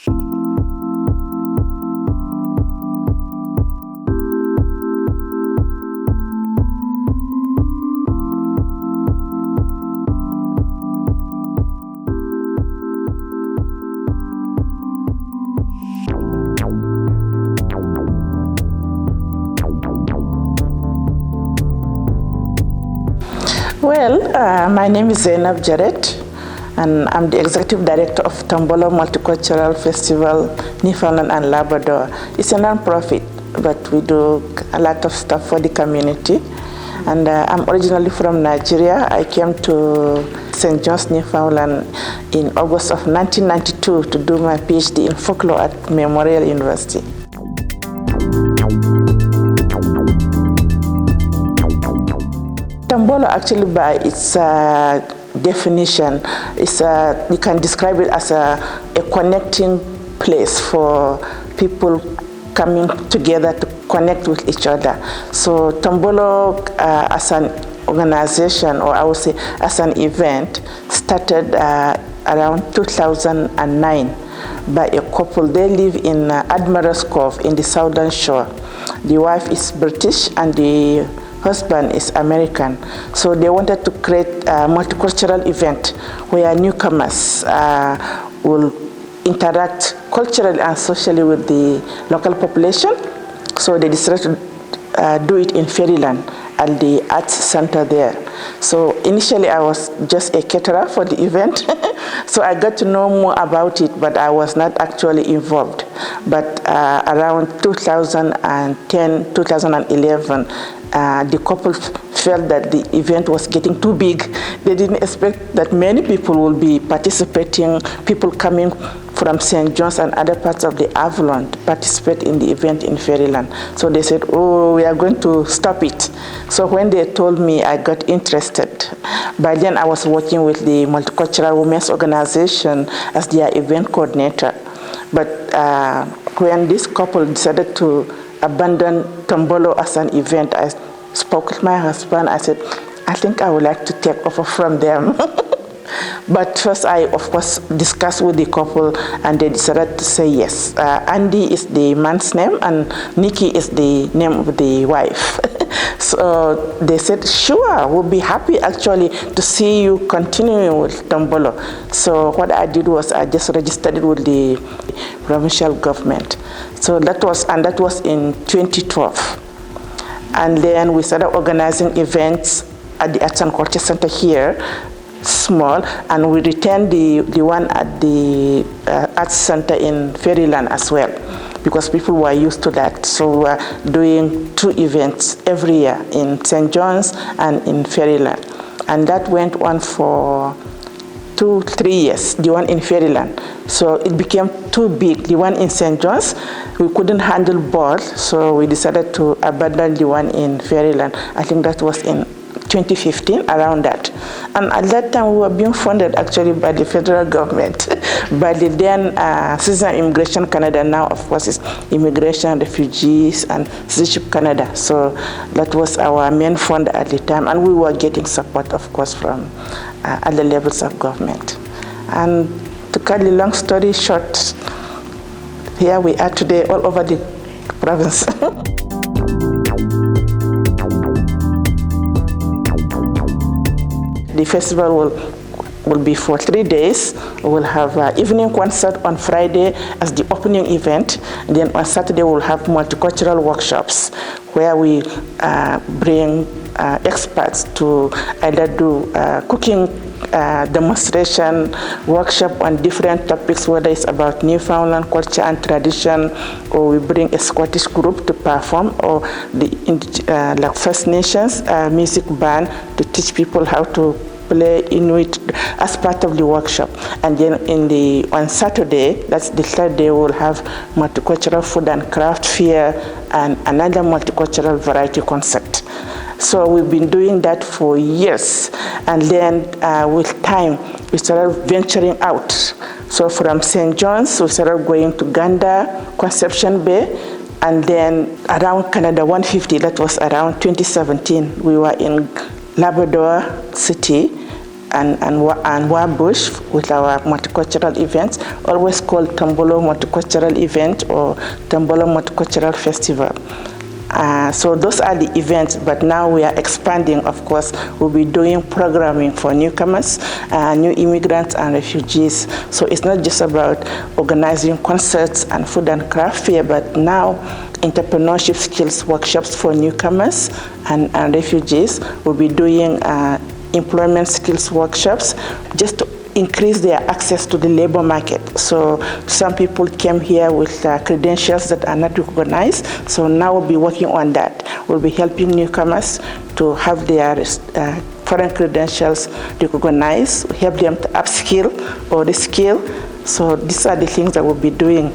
Well, my name is Zainab Jerrett, and I'm the Executive Director of Tombolo Multicultural Festival, Newfoundland and Labrador. It's a non-profit, but we do a lot of stuff for the community. And I'm originally from Nigeria. I came to St. John's, Newfoundland in August of 1992 to do my PhD in folklore at Memorial University. Tombolo, actually, by its definition, you can describe it as a connecting place for people coming together to connect with each other. So Tombolo, as an organization, or I would say as an event, started around 2009 by a couple. They live in Admiral's Cove in the Southern Shore. The wife is British and the husband is American. So they wanted to create a multicultural event where newcomers will interact culturally and socially with the local population. So they decided to do it in Fairyland at the Arts Center there. So initially I was just a caterer for the event. So I got to know more about it, but I was not actually involved. But around 2010, 2011, the couple felt that the event was getting too big. They didn't expect that many people will be participating, people coming from St. John's and other parts of the Avalon to participate in the event in Fairyland. So they said, oh, we are going to stop it. So when they told me, I got interested. By then I was working with the Multicultural Women's Organization as their event coordinator. But when this couple decided to abandon Tombolo as an event, I spoke with my husband. I said, I think I would like to take over from them. But first I, of course, discussed with the couple, and they decided to say yes. Andy is the man's name, and Nikki is the name of the wife. So they said, sure, we'll be happy actually to see you continuing with Tombolo. So what I did was I just registered it with the provincial government. So that was in 2012. And then we started organizing events at the Arts and Culture Center here, small, and we retained the one at the Arts Center in Fairyland as well, because people were used to that. So we were doing 2 events every year in St. John's and in Fairyland. And that went on for 2-3 years, the one in Fairyland. So it became too big. The one in St. John's, we couldn't handle both, so we decided to abandon the one in Fairyland. I think that was in 2015, around that. And at that time, we were being funded actually by the federal government, by the then Citizen Immigration Canada. Now, of course, it's Immigration, Refugees, and Citizenship Canada. So that was our main fund at the time, and we were getting support, of course, from other levels of government. And to cut the long story short, here we are today all over the province. The festival will be for 3 days. We'll have an evening concert on Friday as the opening event. And then on Saturday, we'll have multicultural workshops where we bring experts to either do cooking demonstration workshop on different topics, whether it's about Newfoundland culture and tradition, or we bring a Scottish group to perform, or the like First Nations music band to teach people how to play Inuit as part of the workshop. And then on Saturday, that's the third day, we'll have multicultural food and craft fair and another multicultural variety concert. So we've been doing that for years, and then with time we started venturing out. So from St. John's we started going to Ganda, Conception Bay, and then around Canada 150, that was around 2017, we were in Labrador City, and Wabush with our multicultural events, always called Tombolo Multicultural Event or Tombolo Multicultural Festival. So those are the events, but now we are expanding. Of course, we'll be doing programming for newcomers, new immigrants and refugees. So it's not just about organizing concerts and food and craft fair, but now entrepreneurship skills workshops for newcomers and refugees. We'll be doing employment skills workshops just to increase their access to the labor market. So some people came here with credentials that are not recognized. So now we'll be working on that. We'll be helping newcomers to have their foreign credentials recognized, help them to upskill or reskill. So these are the things that we'll be doing.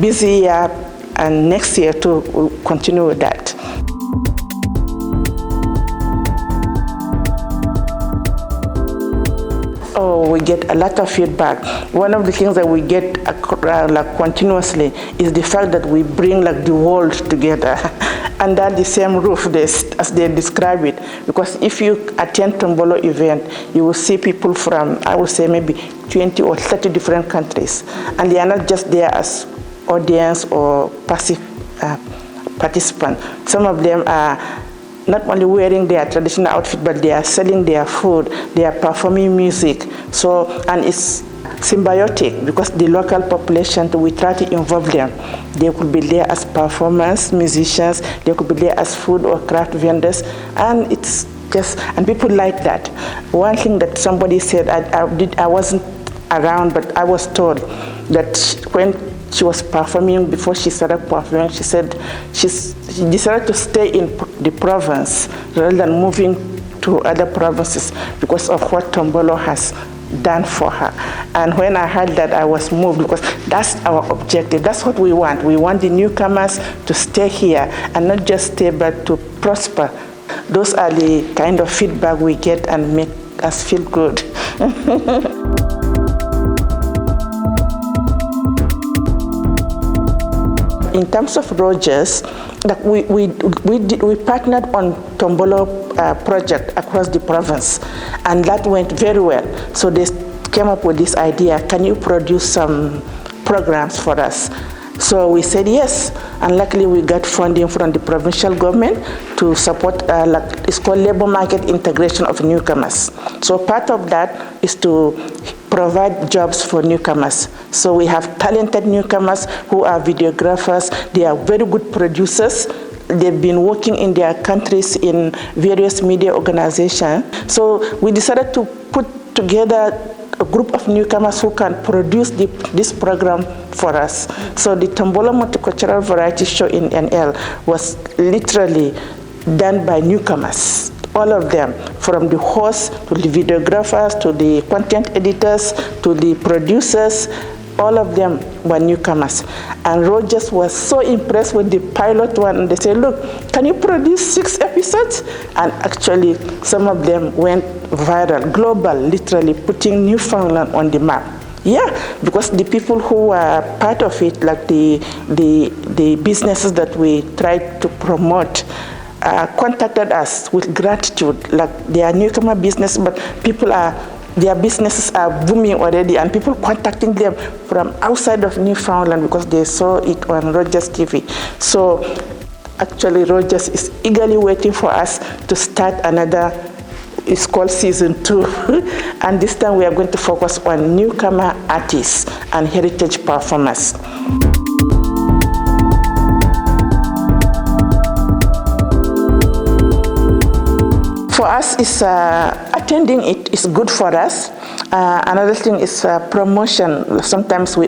Busy year, and next year too, we'll continue with that. Oh, we get a lot of feedback. One of the things that we get continuously is the fact that we bring the world together under the same roof as they describe it. Because if you attend Tombolo event, you will see people from, I would say, maybe 20 or 30 different countries. And they are not just there as audience or passive participants. Some of them are not only wearing their traditional outfit, but they are selling their food, they are performing music. So, and it's symbiotic because the local population, we try to involve them. They could be there as performers, musicians, they could be there as food or craft vendors, and it's just, and people like that. One thing that somebody said, I wasn't around, but I was told that when she was performing, before she started performing, she said she decided to stay in the province rather than moving to other provinces because of what Tombolo has done for her. And when I heard that, I was moved because that's our objective. That's what we want. We want the newcomers to stay here and not just stay, but to prosper. Those are the kind of feedback we get and make us feel good. In terms of Rogers, we partnered on Tombolo project across the province, and that went very well. So they came up with this idea, can you produce some programs for us? So we said yes, and luckily we got funding from the provincial government to support, it's called labor market integration of newcomers. So part of that is to provide jobs for newcomers. So we have talented newcomers who are videographers, they are very good producers. They've been working in their countries in various media organizations. So we decided to put together a group of newcomers who can produce this program for us. So the Tombolo Multicultural Variety Show in NL was literally done by newcomers. All of them, from the hosts to the videographers to the content editors to the producers, all of them were newcomers. And Rogers was so impressed with the pilot one, and they said, look, can you produce 6 episodes? And actually, some of them went viral, global, literally putting Newfoundland on the map. Yeah, because the people who were part of it, like the businesses that we tried to promote, contacted us with gratitude. Like they are newcomer business, but their businesses are booming already, and people contacting them from outside of Newfoundland because they saw it on Rogers TV. So actually Rogers is eagerly waiting for us to start another, it's called season 2. And this time we are going to focus on newcomer artists and heritage performers. For us, attending it is good for us. Another thing is promotion. Sometimes we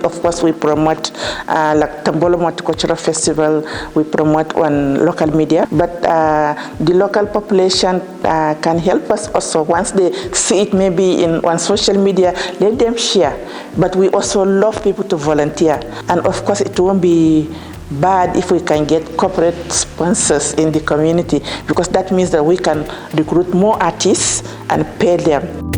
promote like Tombolo Multicultural Festival, we promote on local media, but the local population can help us also. Once they see it maybe on social media, let them share. But we also love people to volunteer. And of course, it won't be bad if we can get corporate sponsors in the community, because that means that we can recruit more artists and pay them.